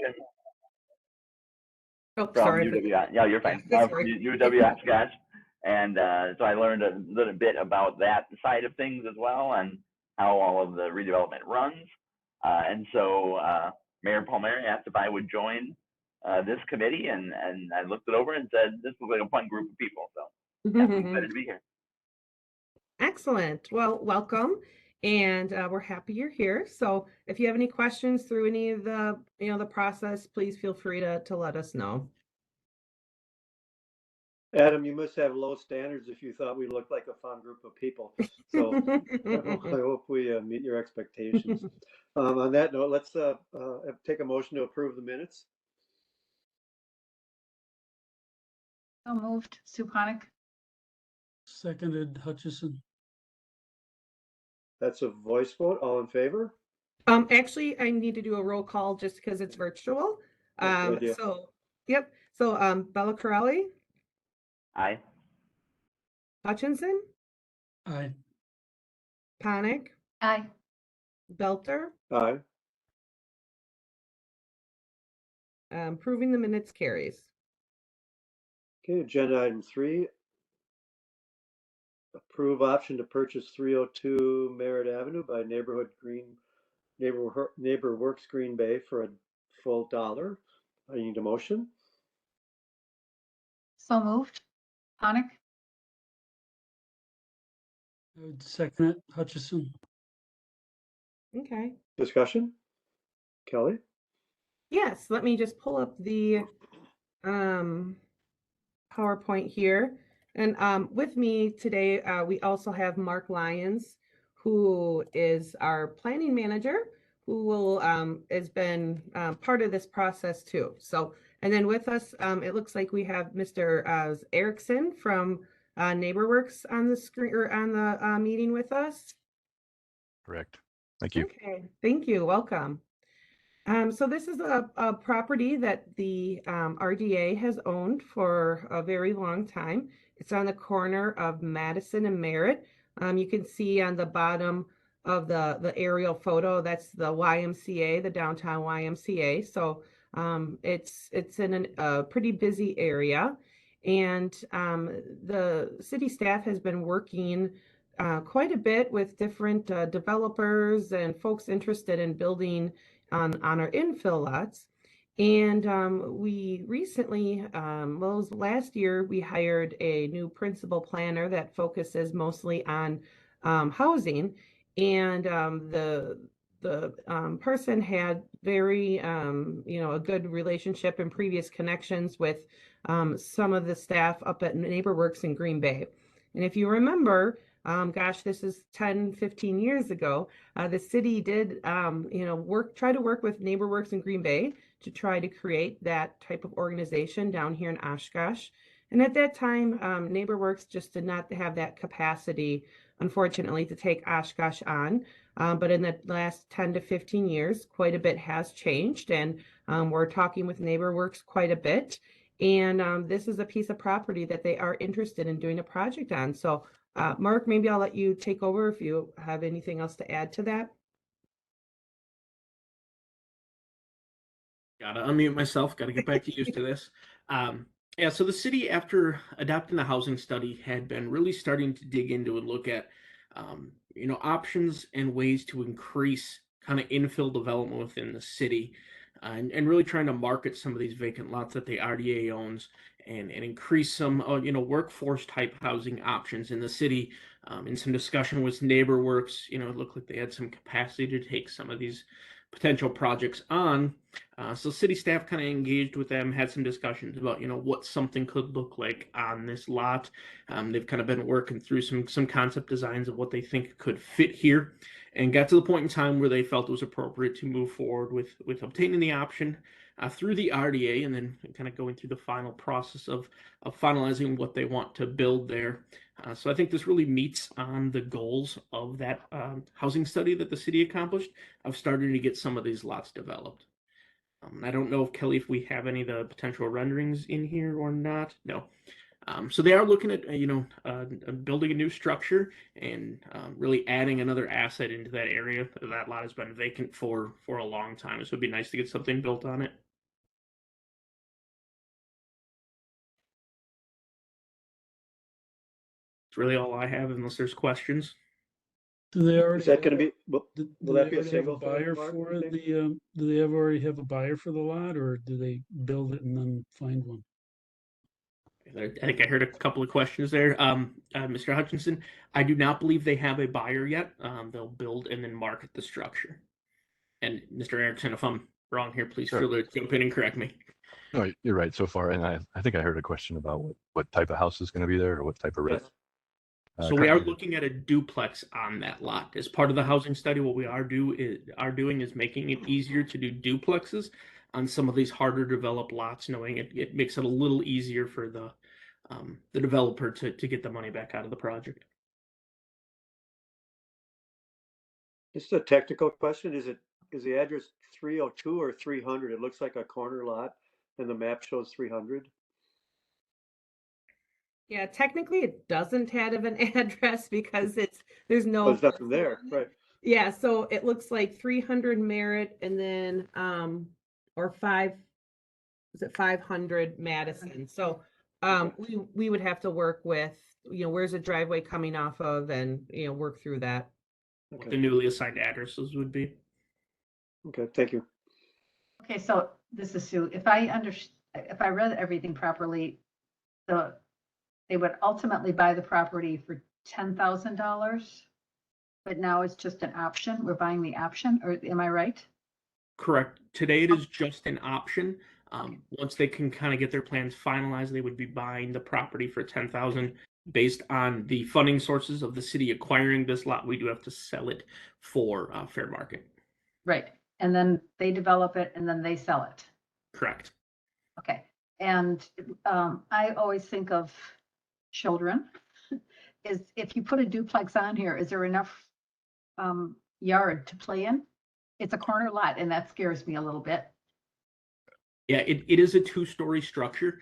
Morgan Oh, from sorry. UW. Yeah, you're fine. Sorry. UW Oshkosh. And so I learned a little bit about that side of things as well and how all of the redevelopment runs. And so Mayor Palmieri asked if I would join this committee, and I looked it over and said, this looks like a fun group of people. So yeah, I'm excited to be here. Excellent. Well, welcome. And we're happy you're here. So if you have any questions through any of the, the process, please feel free to let us know. Adam, you must have low standards if you thought we looked like a fun group of people. So I hope we meet your expectations. On that note, let's take a motion to approve the minutes. So moved. Suponic. Seconded, Hutchison. That's a voice vote. All in favor? Actually, I need to do a roll call just because it's virtual. So, yep. So, Bella Corelli. Aye. Hutchinson. Aye. Panic. Aye. Belter. Aye. Approving the minutes carries. Okay, agenda item 3. Approve option to purchase 302 Merritt Avenue by Neighbor Works Green Bay for a full $1. I need a motion. So moved. Panic. I would second it, Hutchison. Okay. Discussion? Kelly? Yes, let me just pull up the PowerPoint here. And with me today, we also have Mark Lyons, who is our planning manager, who will has been part of this process too. So, and then with us, it looks like we have Mr. Erickson from NeighborWorks on the screen or on the meeting with us. Correct. Thank you. Okay, thank you. Welcome. So this is a property that the RDA has owned for a very long time. It's on the corner of Madison and Merritt. You can see on the bottom of the aerial photo, that's the YMCA, the downtown YMCA. So it's in a pretty busy area. And the city staff has been working quite a bit with different developers and folks interested in building on our infill lots. And we recently, well, last year, we hired a new principal planner that focuses mostly on housing. And the person had very, a good relationship and previous connections with some of the staff up at NeighborWorks in Green Bay. And if you remember, gosh, this is 10, 15 years ago. The city did, try to work with NeighborWorks in Green Bay to try to create that type of organization down here in Oshkosh. And at that time, NeighborWorks just did not have that capacity, unfortunately, to take Oshkosh on. But in the last 10 to 15 years, quite a bit has changed. And we're talking with NeighborWorks quite a bit. And this is a piece of property that they are interested in doing a project on. So Mark, maybe I'll let you take over if you have anything else to add to that. Gotta unmute myself, gotta get back to used to this. Yeah, so the city, after adopting the housing study, had been really starting to dig into and look at, options and ways to increase kind of infill development within the city, and really trying to market some of these vacant lots that the RDA owns and increase some, workforce type housing options in the city. In some discussion with NeighborWorks, it looked like they had some capacity to take some of these potential projects on. So city staff kind of engaged with them, had some discussions about, what something could look like on this lot. They've kind of been working through some concept designs of what they think could fit here, and got to the point in time where they felt it was appropriate to move forward with obtaining the option through the RDA, and then kind of going through the final process of finalizing what they want to build there. So I think this really meets on the goals of that housing study that the city accomplished of starting to get some of these lots developed. I don't know if Kelly, if we have any of the potential renderings in here or not. No. So they are looking at, building a new structure and really adding another asset into that area. That lot has been vacant for a long time. So it'd be nice to get something built on it. That's really all I have, unless there's questions. Do they already? Is that gonna be, Do will do that they be a already have a single family, buyer Mark, for you it? think? Do they already have a buyer for the lot, or do they build it and then find one? I think I heard a couple of questions there. Mr. Hutchinson, I do not believe they have a buyer yet. They'll build and then market the structure. And Mr. Erickson, if I'm wrong here, please Sure. feel free to jump in and correct me. No, you're right so far. And I think I heard a question about what type of house is going to be there or what type of Yes. rent. So we are Currently, looking at a duplex on that lot. As part of the housing study, what we are doing is making it easier to do duplexes on some of these harder to develop lots, knowing it makes it a little easier for the developer to get the money back out of the project. Just a technical question. Is the address 302 or 300? It looks like a corner lot and the map shows 300. Yeah, technically it doesn't have an address because there's Oh, no. there's nothing there, right? Yeah, so it looks like 300 Merritt and then, or is it 500 Madison? So, we would have to work with, where's the driveway coming off of and, work through that. What Okay. the newly assigned addresses would be. Okay, thank you. Okay, so this is Sue. If I read everything properly, they would ultimately buy the property for $10,000, but now it's just an option. We're buying the option, or am I right? Correct. Today it is just an option. Once they can kind of get their plans finalized, they would be buying the property for $10,000 based on the funding sources of the city acquiring this lot. We do have to sell it for fair market. Right. And then they develop it and then they sell it. Correct. Okay. And I always think of children. Is if you put a duplex on here, is there enough yard to play in? It's a corner lot and that scares me a little bit. Yeah, it is a two-story structure.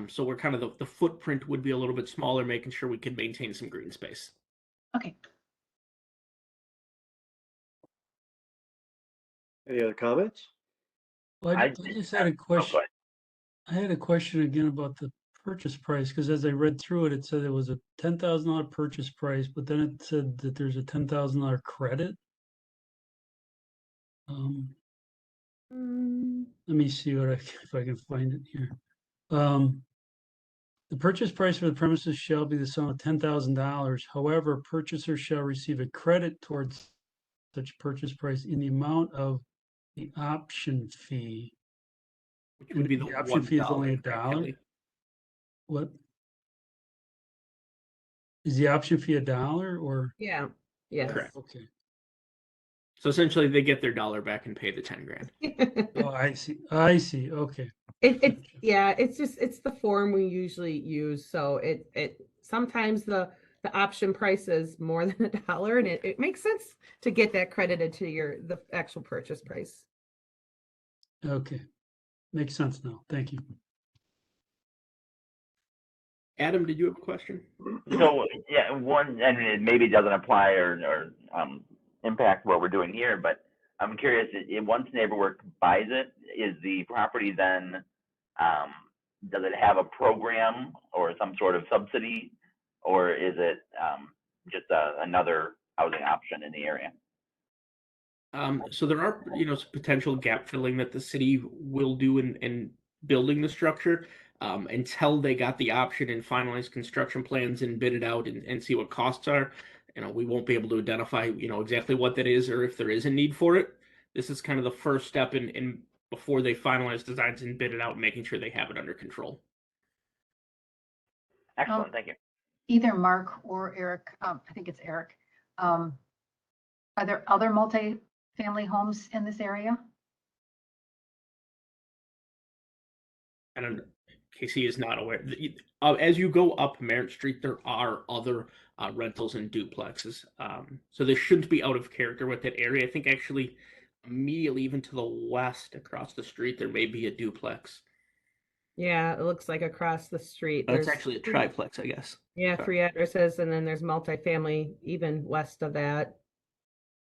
So we're kind of the footprint would be a little bit smaller, making sure we can maintain some green space. Okay. Any other comments? Well, I just had a Oh, go question. ahead. I had a question again about the purchase price, because as I read through it, it said it was a $10,000 purchase price, but then it said that there's a $10,000 credit. Let me see if I can find it here. The purchase price for the premises shall be the sum of $10,000. However, purchaser shall receive a credit towards such purchase price in the amount of the option fee. Which would be And the the option fee is $1, only correct, $1? Kelly? What? Is the option fee $1 or? Yeah, yes. Correct. Okay. So essentially, they get their dollar back and pay the $10,000. Oh, I see. I see. Okay. Yeah, it's the form we usually use. So it sometimes the option price is more than $1 and it makes sense to get that credited to the actual purchase price. Okay. Makes sense now. Thank you. Adam, did you have a question? So yeah, one, and it maybe doesn't apply or impact what we're doing here, but I'm curious. Once NeighborWorks buys it, is the property then does it have a program or some sort of subsidy, or is it just another housing option in the area? So there are, some potential gap filling that the city will do in building the structure until they got the option and finalized construction plans and bid it out and see what costs are. We won't be able to identify, exactly what that is or if there is a need for it. This is kind of the first step in before they finalize designs and bid it out, making sure they have it under control. Excellent, thank you. Either Mark or Eric, I think it's Eric. Are there other multi-family homes in this area? And Casey is not aware. As you go up Merritt Street, there are other rentals and duplexes. So this shouldn't be out of character with that area. I think actually immediately even to the west across the street, there may be a duplex. Yeah, it looks like across the street. That's There's actually a triplex, I guess. Yeah, 3 addresses, and then there's multifamily even west of that.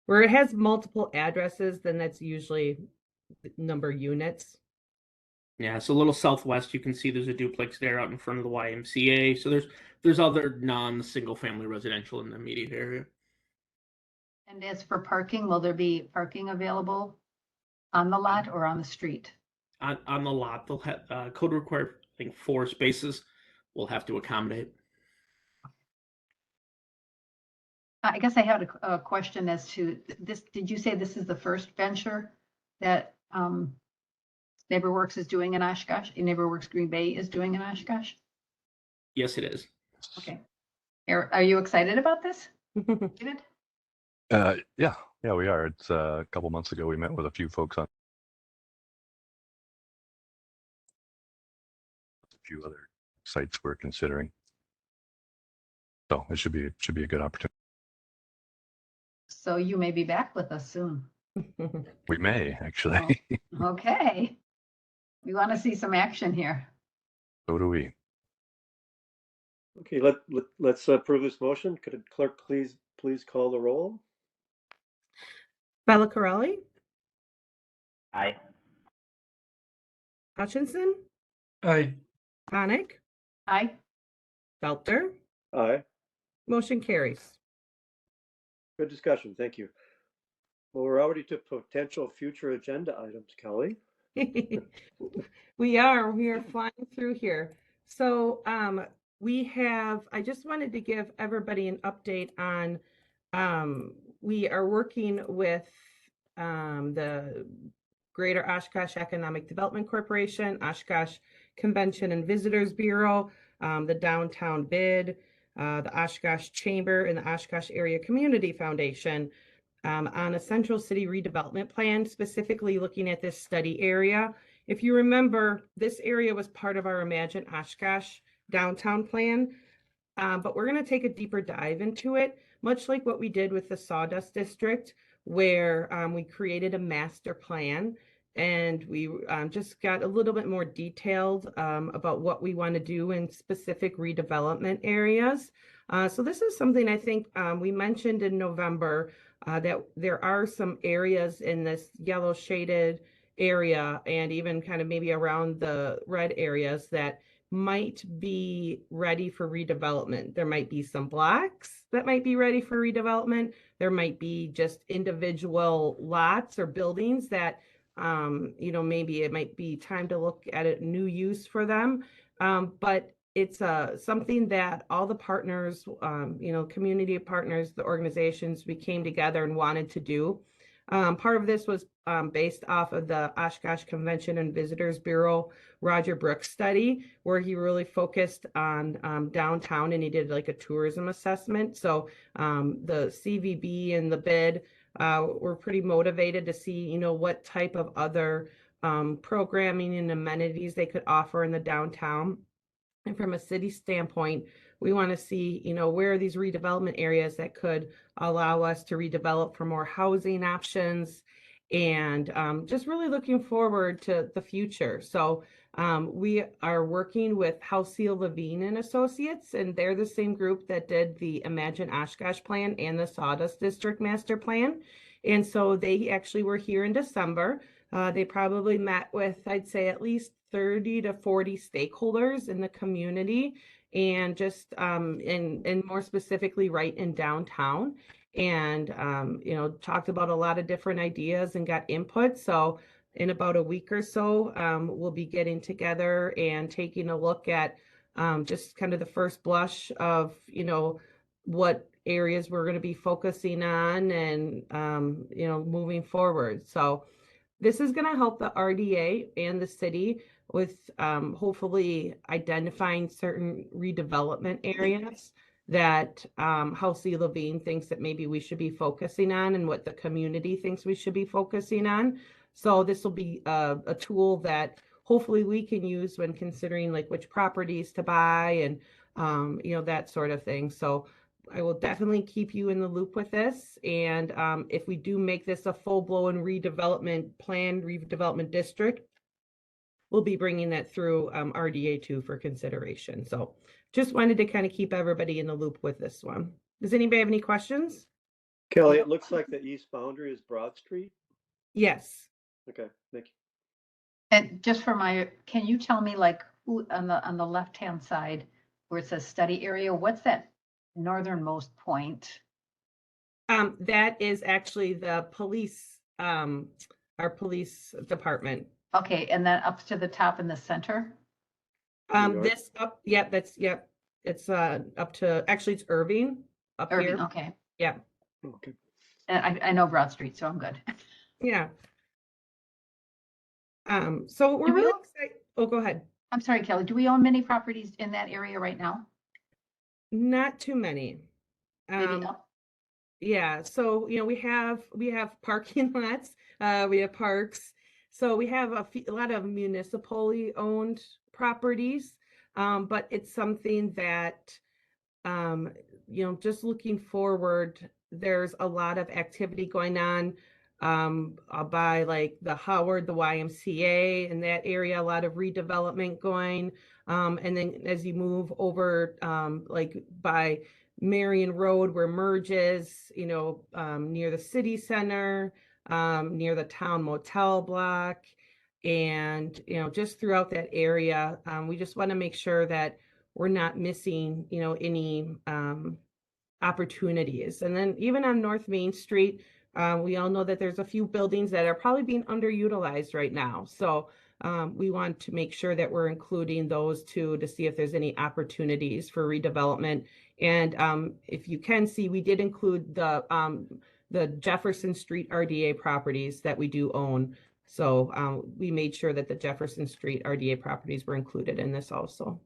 Where it has multiple addresses, then that's usually the number of units. Yeah, so a little southwest, you can see there's a duplex there out in front of the YMCA. So there's other non-single family residential in the immediate area. And as for parking, will there be parking available on the lot or on the street? On the lot, they'll have code required, I think, 4 spaces. We'll have to accommodate. I guess I had a question as to this. Did you say this is the first venture that NeighborWorks is doing in Oshkosh? NeighborWorks Green Bay is doing in Oshkosh? Yes, it is. Okay. Are you excited about this, David? Yeah, we are. It's a couple months ago we met with a few folks on a few other sites we're considering. So it should be a good opportunity. So you may be back with us soon. We may actually. Okay. We want to see some action here. So do we. Okay, let's approve this motion. Could the clerk please call the roll? Bella, Aye. Hutchinson, Aye. Sonic, Aye. Belter, Aye. motion carries. Good discussion. Thank you. Well, we're already to potential future agenda items, Kelly. We are flying through here. So I just wanted to give everybody an update on, we are working with the Greater Oshkosh Economic Development Corporation, Oshkosh Convention and Visitors Bureau, the Downtown Bid, the Oshkosh Chamber, and the Oshkosh Area Community Foundation on a Central City redevelopment plan, specifically looking at this study area. If you remember, this area was part of our Imagine Oshkosh downtown plan, but we're going to take a deeper dive into it, much like what we did with the Sawdust District, where we created a master plan and we just got a little bit more detailed about what we want to do in specific redevelopment areas. So this is something I think we mentioned in November, that there are some areas in this yellow shaded area and even kind of maybe around the red areas that might be ready for redevelopment. There might be some blocks that might be ready for redevelopment. There might be just individual lots or buildings that, maybe it might be time to look at a new use for them. But it's something that all the partners, community partners, the organizations, we came together and wanted to do. Part of this was based off of the Oshkosh Convention and Visitors Bureau Roger Brooks study, where he really focused on downtown and he did like a tourism assessment. So the CVB and the bid were pretty motivated to see, what type of other programming and amenities they could offer in the downtown. And from a city standpoint, we want to see, where are these redevelopment areas that could allow us to redevelop for more housing options and just really looking forward to the future. So we are working with Halcyon Levine and Associates, and they're the same group that did the Imagine Oshkosh plan and the Sawdust District Master Plan. And so they actually were here in December. They probably met with, I'd say, at least 30 to 40 stakeholders in the community, and just and more specifically right in downtown, and talked about a lot of different ideas and got input. So in about a week or so, we'll be getting together and taking a look at just kind of the first blush of what areas we're going to be focusing on and moving forward. So this is going to help the RDA and the city with hopefully identifying certain redevelopment areas that Halcyon Levine thinks that maybe we should be focusing on and what the community thinks we should be focusing on. So this will be a tool that hopefully we can use when considering like which properties to buy and that sort of thing. So I will definitely keep you in the loop with this. And if we do make this a full-blown redevelopment plan, redevelopment district, we'll be bringing that through RDA 2 for consideration. So just wanted to kind of keep everybody in the loop with this one. Does anybody have any questions? Kelly, it looks like the east boundary is Broad Street. Yes. Okay, thank you. And just for can you tell me like who on the left-hand side where it says study area, what's that northernmost point? That is actually the police, our police department. Okay, and then up to the top in the center? York? This up, yep, it's up to, actually it's Irving up Irving, here. okay. Yeah, Okay. And I know Broad Street, so I'm good. yeah. So we're Do we really own- excited. Oh, go ahead. I'm sorry, Kelly, do we own many properties in that area right now? Not too many. Maybe, Yeah, so we have parking lots, we have parks, so we have a lot of municipally owned properties, but it's something that um, just looking forward, there's a lot of activity going on by like the Howard, the YMCA in that area, a lot of redevelopment going. And then as you move over like by Marion Road where merges, near the city center, near the town motel block, and just throughout that area, we just want to make sure that we're not missing, any opportunities. And then even on North Main Street, we all know that there's a few buildings that are probably being underutilized right now. So we want to make sure that we're including those too to see if there's any opportunities for redevelopment. And if you can see, we did include the Jefferson Street RDA properties that we do own. So we made sure that the Jefferson Street RDA properties were included in this also.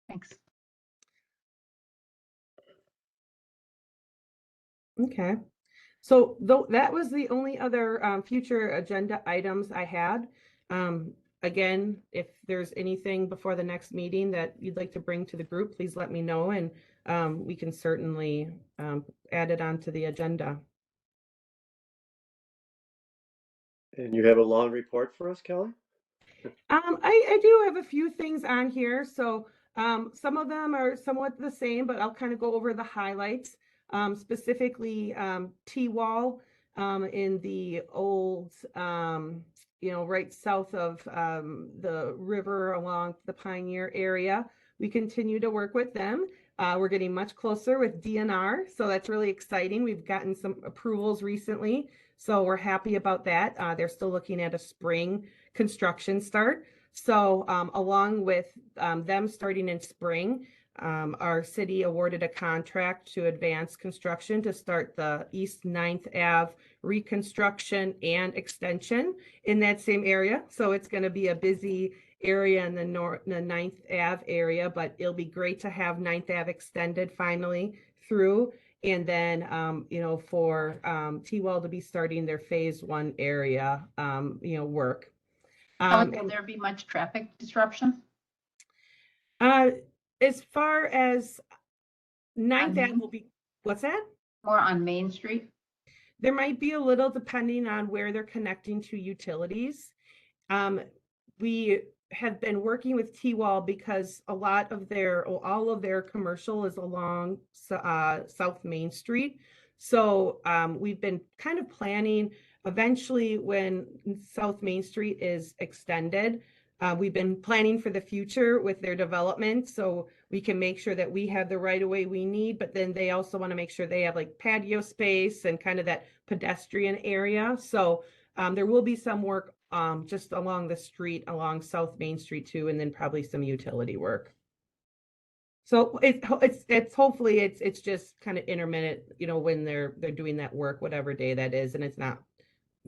thanks. Okay. So that was the only other future agenda items I had. Again, if there's anything before the next meeting that you'd like to bring to the group, please let me know, and we can certainly add it onto the agenda. And you have a long report for us, Kelly? I do have a few things on here. So some of them are somewhat the same, but I'll kind of go over the highlights. Specifically T-wall in the old, right south of the river along the Pioneer area. We continue to work with them. We're getting much closer with DNR, so that's really exciting. We've gotten some approvals recently, so we're happy about that. They're still looking at a spring construction start. So along with them starting in spring, our city awarded a contract to advance construction to start the East 9th Ave reconstruction and extension in that same area. So it's going to be a busy area in the 9th Ave area, but it'll be great to have 9th Ave extended finally through. And then, for T-Wall to be starting their phase 1 area, work. Will there be much traffic disruption? As far as 9th Ave will be, what's that? More on Main Street? There might be a little depending on where they're connecting to utilities. We have been working with T-Wall because all of their commercial is along South Main Street. So we've been kind of planning eventually when South Main Street is extended. We've been planning for the future with their development so we can make sure that we have the right of way we need, but then they also want to make sure they have like patio space and kind of that pedestrian area. So there will be some work just along the street, along South Main Street too, and then probably some utility work. So it's hopefully it's just kind of intermittent, when they're doing that work, whatever day that is, and it's not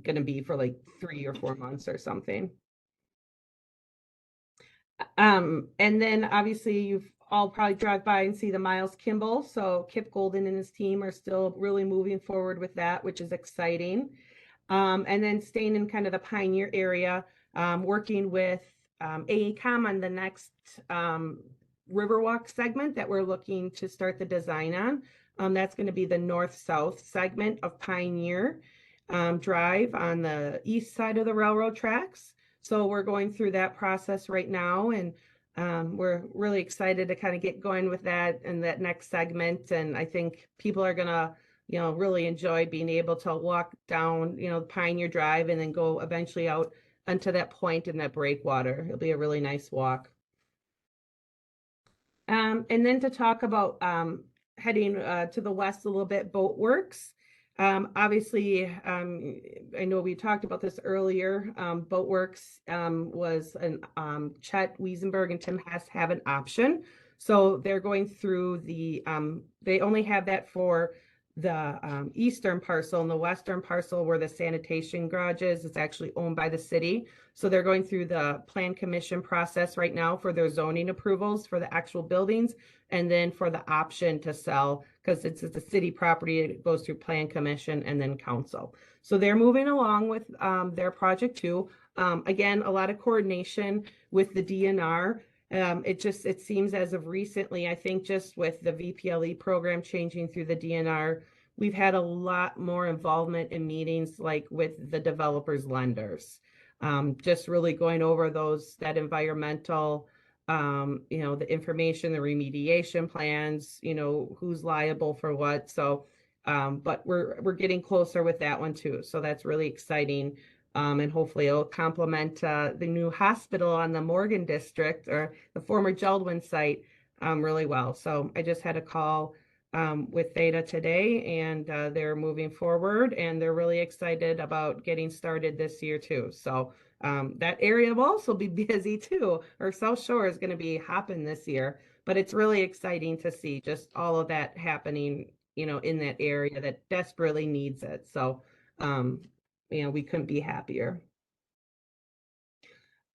going to be for like 3 or 4 months or something. And then obviously you've all probably drive by and see the Miles Kimball. So Kip Golden and his team are still really moving forward with that, which is exciting. And then staying in kind of the Pioneer area, working with AECOM on the next Riverwalk segment that we're looking to start the design on. That's going to be the north-south segment of Pioneer Drive on the east side of the railroad tracks. So we're going through that process right now, and we're really excited to kind of get going with that and that next segment. And I think people are going to really enjoy being able to walk down, Pioneer Drive and then go eventually out onto that point in that breakwater. It'll be a really nice walk. And then to talk about heading to the west a little bit, Boat Works. Obviously, I know we talked about this earlier. Boat Works was an Chet Wiesenberg and Tim Hess have an option. So they're going through they only have that for the eastern parcel, and the western parcel where the sanitation garage is actually owned by the city. So they're going through the plan commission process right now for their zoning approvals for the actual buildings, and then for the option to sell, because it's a city property, it goes through plan commission and then council. So they're moving along with their project too. Again, a lot of coordination with the DNR. It seems as of recently, I think just with the VPLE program changing through the DNR, we've had a lot more involvement in meetings like with the developers lenders. Just really going over that environmental, the information, the remediation plans, who's liable for what. So, but we're getting closer with that one too. So that's really exciting. And hopefully it'll complement the new hospital on the Morgan district, or the former Jeldwin site, really well. So I just had a call with Theta today, and they're moving forward, and they're really excited about getting started this year too. So that area will also be busy too. Our South Shore is going to be hopping this year, but it's really exciting to see just all of that happening, in that area that desperately needs it. So, we couldn't be happier.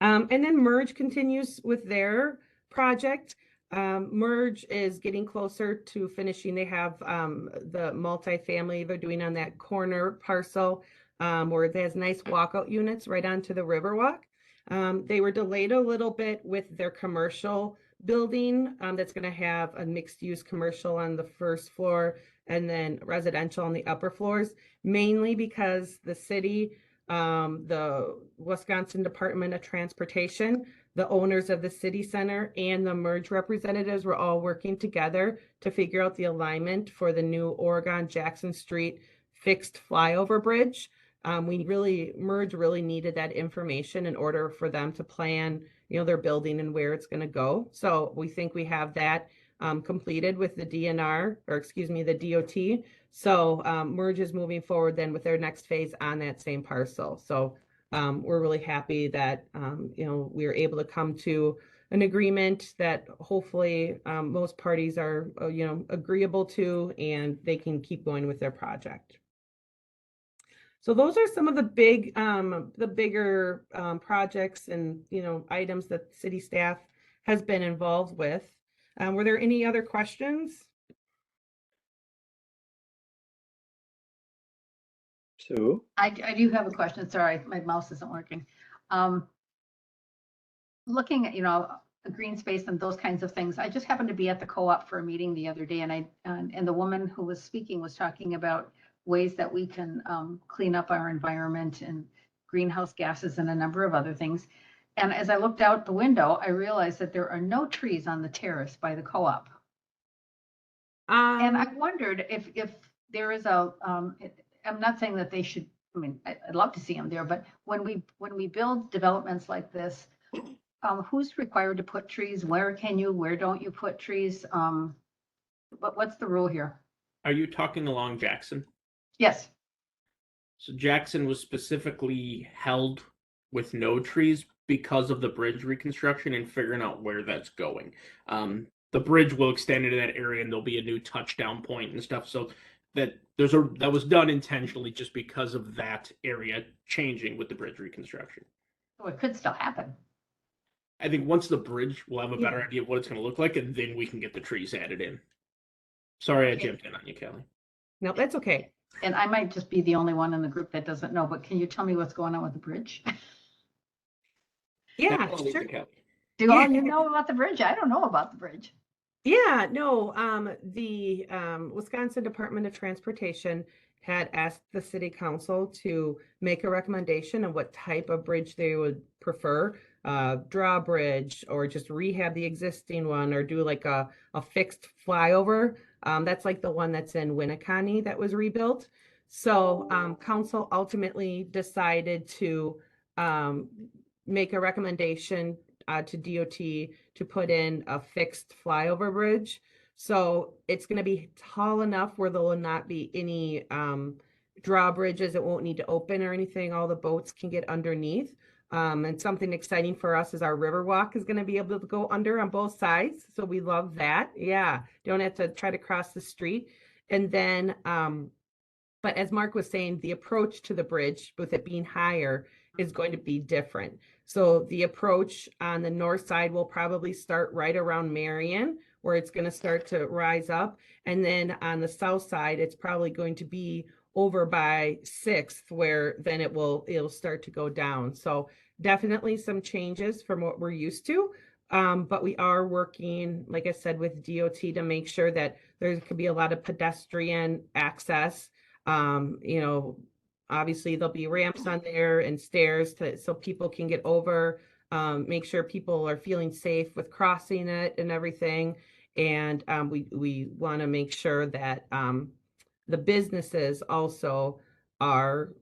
And then Merge continues with their project. Merge is getting closer to finishing. They have the multifamily they're doing on that corner parcel, where it has nice walkout units right onto the Riverwalk. They were delayed a little bit with their commercial building that's going to have a mixed use commercial on the first floor and then residential on the upper floors, mainly because the city, the Wisconsin Department of Transportation, the owners of the city center, and the Merge representatives were all working together to figure out the alignment for the new Oregon Jackson Street fixed flyover bridge. Merge really needed that information in order for them to plan, their building and where it's going to go. So we think we have that completed with the DNR, or excuse me, the DOT. So Merge is moving forward then with their next phase on that same parcel. So we're really happy that, we were able to come to an agreement that hopefully most parties are, agreeable to, and they can keep going with their project. So those are some of the bigger projects and, items that city staff has been involved with. Were there any other questions? Sue? I do have a question. Sorry, my mouse isn't working. Looking at, a green space and those kinds of things, I just happened to be at the co-op for a meeting the other day, and the woman who was speaking was talking about ways that we can clean up our environment and greenhouse gases and a number of other things. And as I looked out the window, I realized that there are no trees on the terrace by the co-op. And I wondered if there is I'm not saying that they should, I'd love to see them there, but when we build developments like this, who's required to put trees? Where don't you put trees? What's the rule here? Are you talking along Jackson? Yes. So Jackson was specifically held with no trees because of the bridge reconstruction and figuring out where that's going. The bridge will extend into that area, and there'll be a new touchdown point and stuff. So that was done intentionally just because of that area changing with the bridge reconstruction. So it could still happen. I think once the bridge, we'll have a better idea of what it's going to look like, and then we can get the trees added in. Sorry, I jumped in on you, Kelly. No, that's okay. And I might just be the only one in the group that doesn't know, but can you tell me what's going on with the bridge? Yeah, sure. Do all you know about the bridge? I don't know about the bridge. Yeah, no, the Wisconsin Department of Transportation had asked the city council to make a recommendation of what type of bridge they would prefer, drawbridge, or just rehab the existing one, or do like a fixed flyover. That's like the one that's in Winneconne that was rebuilt. So council ultimately decided to make a recommendation to DOT to put in a fixed flyover bridge. So it's going to be tall enough where there will not be any drawbridges. It won't need to open or anything. All the boats can get underneath. And something exciting for us is our river walk is going to be able to go under on both sides. So we love that. Yeah. Don't have to try to cross the street. And then, but as Mark was saying, the approach to the bridge with it being higher is going to be different. So the approach on the north side will probably start right around Marion, where it's going to start to rise up. And then on the south side, it's probably going to be over by 6th, where then it'll start to go down. So definitely some changes from what we're used to. But we are working, like I said, with DOT to make sure that there could be a lot of pedestrian access. Obviously there'll be ramps on there and stairs so people can get over, make sure people are feeling safe with crossing it and everything. And we want to make sure that the businesses also are,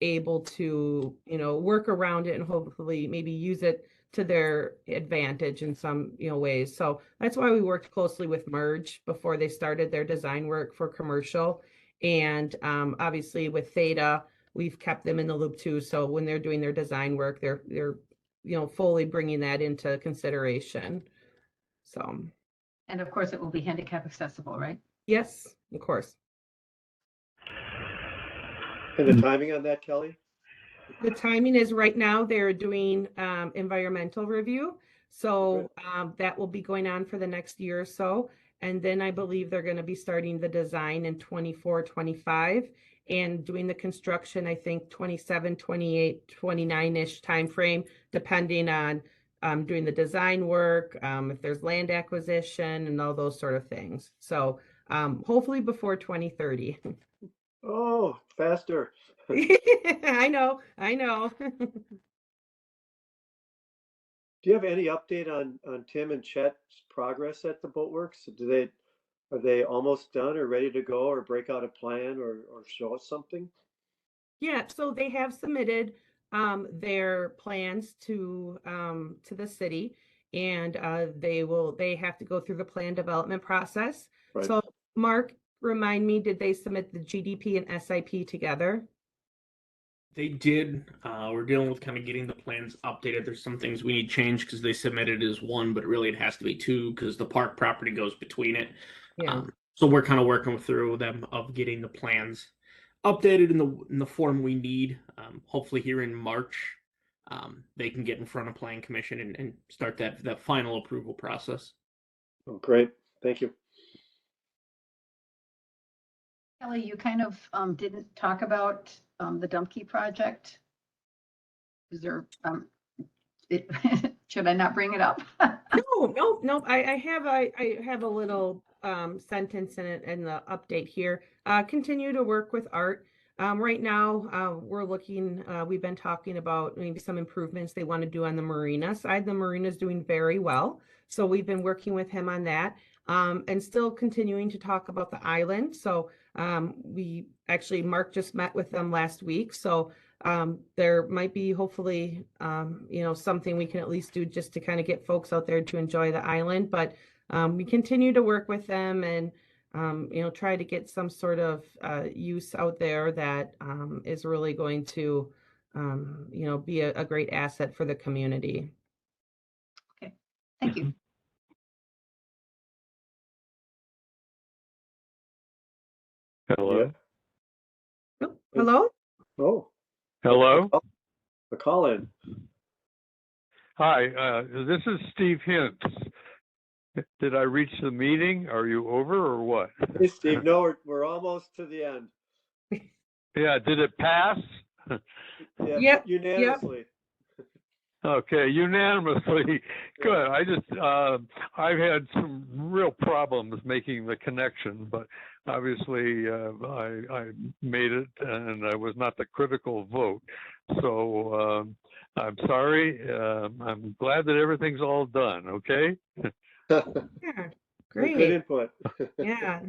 able to, work around it and hopefully maybe use it to their advantage in some, ways. So that's why we worked closely with Merge before they started their design work for commercial. And obviously with Theta, we've kept them in the loop too. So when they're doing their design work, they're fully bringing that into consideration. So. And of course, it will be handicap accessible, right? Yes, of course. And the timing on that, Kelly? The timing is right now they're doing environmental review. So that will be going on for the next year or so. And then I believe they're going to be starting the design in 24, 25 and doing the construction, I think 27, 28, 29-ish timeframe, depending on doing the design work, if there's land acquisition and all those sort of things. So hopefully before 2030. Oh, faster. I know. Do you have any update on Tim and Chet's progress at the Boatworks? Are they almost done or ready to go or break out a plan or show us something? Yeah, so they have submitted their plans to the city, and they have to go through the plan development process. Right. So Mark, remind me, did they submit the GDP and SIP together? They did. We're dealing with kind of getting the plans updated. There's some things we need changed because they submitted as one, but really it has to be two because the park property goes between it. Yeah. So we're kind of working through them of getting the plans updated in the form we need. Hopefully here in March, they can get in front of Plan Commission and start that final approval process. Oh, great. Thank you. Kelly, you kind of didn't talk about the Dumpke project. Is there, should I not bring it up? No. I have a little sentence in it in the update here. Continue to work with Art. Right now, we've been talking about maybe some improvements they want to do on the marina side. The marina is doing very well. So we've been working with him on that. And still continuing to talk about the island. So Mark just met with them last week. So there might be hopefully, something we can at least do just to kind of get folks out there to enjoy the island. But we continue to work with them and, try to get some sort of use out there that is really going to, be a great asset for the community. Okay, thank you. Hello. Yeah. Hello? Oh, Hello. a call in. Hi, this is Steve Hintz. Did I reach the meeting? Are you over or what? Hey, Steve. No, we're almost to the end. Yeah, did it pass? Yeah, Yep, unanimously. Okay, unanimously. Good. I've had some real problems making the connection, but obviously I made it and I was not the critical vote. So I'm sorry. I'm glad that everything's all done. Okay. Yeah, Good Great. input. Yeah.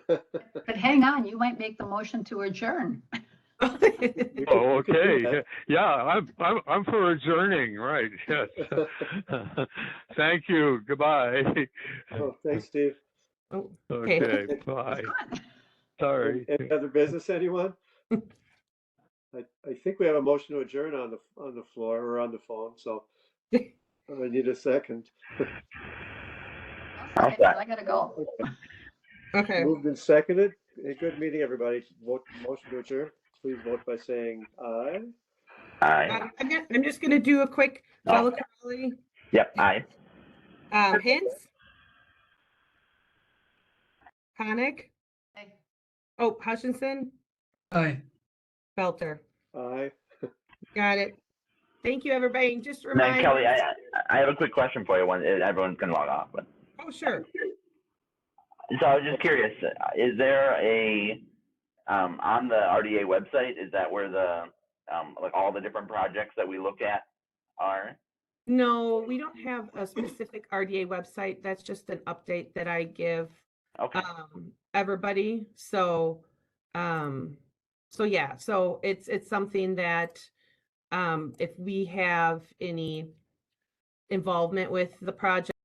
But hang on, you might make the motion to adjourn. Oh, okay. Yeah, I'm for adjourning, right? Yes. Thank you. Goodbye. Oh, thanks, Steve. Oh, Okay, It's bye. fun. Sorry. Any other business, anyone? I think we have a motion to adjourn on the floor or on the phone, so I need a second. I'll second, I gotta go. Okay. Moved and seconded. A good meeting, everybody. Vote motion to adjourn. Please vote by saying aye. Aye. I'm just gonna do a quick Oh. fellow Crowley. Yep, aye. Hintz, Koenig, Hey, oh, Hutchinson, Aye. Felter. Aye. Got it. Thank you, everybody. And just And then remind. Kelly, I have a quick question for you when everyone's gonna log off, but. Oh, sure. So I was just curious, is there a, on the RDA website, is that where the, like all the different projects that we look at are? No, we don't have a specific RDA website. That's just an update that I give Okay, everybody. So yeah, so it's something that if we have any involvement with the project